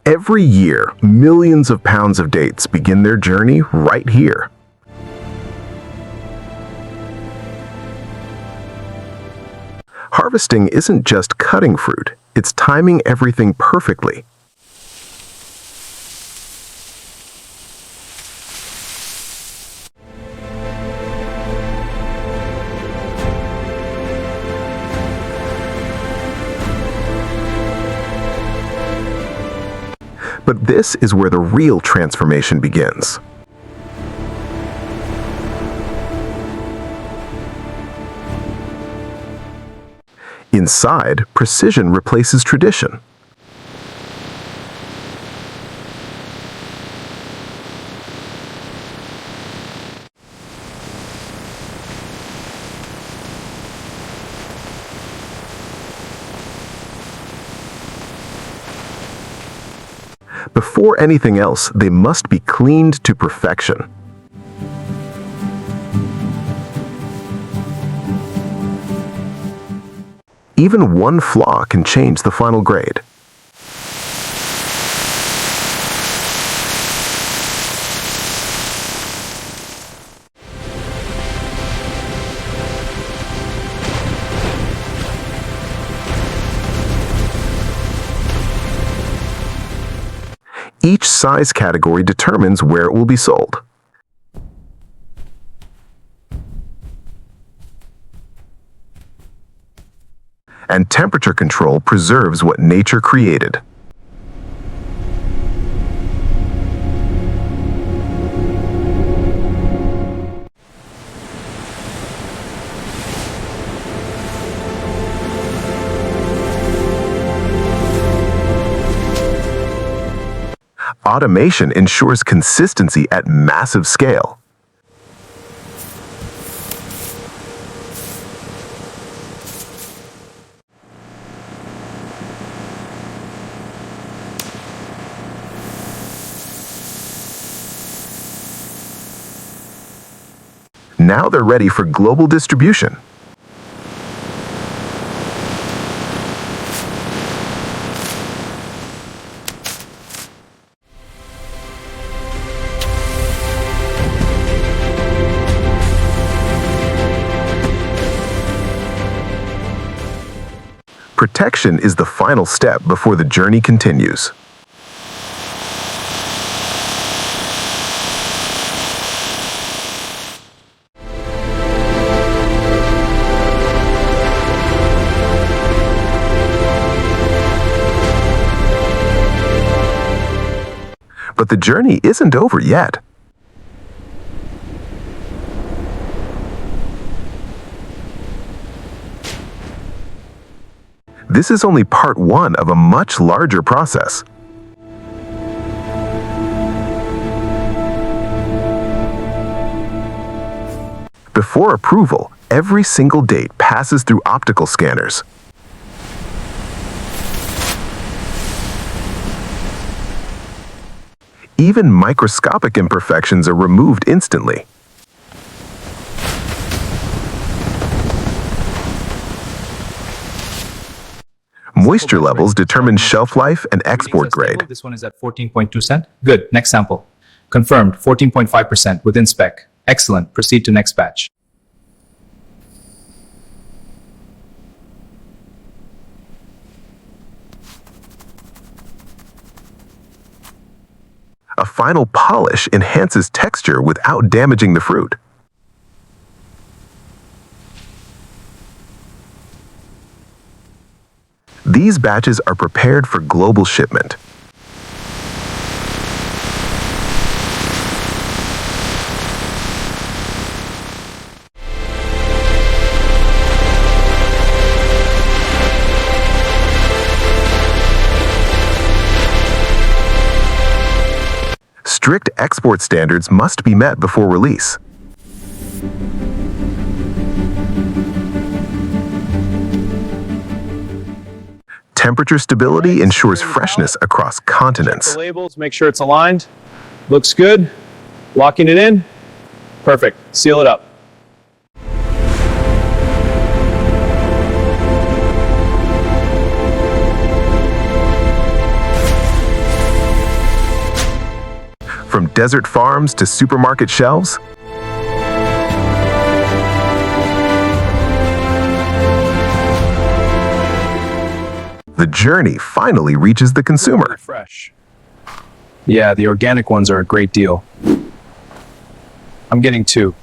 Every year, millions of pounds of dates begin their journey right here. Harvesting isn't just cutting fruit, it's timing everything perfectly. But this is where the real transformation begins. Inside, precision replaces tradition. Before anything else, they must be cleaned to perfection. Even one flaw can change the final grade. Each size category determines where it will be sold. And temperature control preserves what nature created. Automation ensures consistency at massive scale. Now they're ready for global distribution. Protection is the final step before the journey continues. But the journey isn't over yet. This is only part one of a much larger process. Before approval, every single date passes through optical scanners. Even microscopic imperfections are removed instantly. Moisture levels determine shelf life and export grade. This one is at 14.2%. Good. Next sample. Confirmed. 14.5% within spec. Excellent. Proceed to next batch. A final polish enhances texture without damaging the fruit. These batches are prepared for global shipment. Strict export standards must be met before release. Temperature stability ensures freshness across continents. Check the labels, make sure it's aligned. Looks good. Locking it in. Perfect. Seal it up. From desert farms to supermarket shelves, the journey finally reaches the consumer. Fresh. Yeah, the organic ones are a great deal. I'm getting two.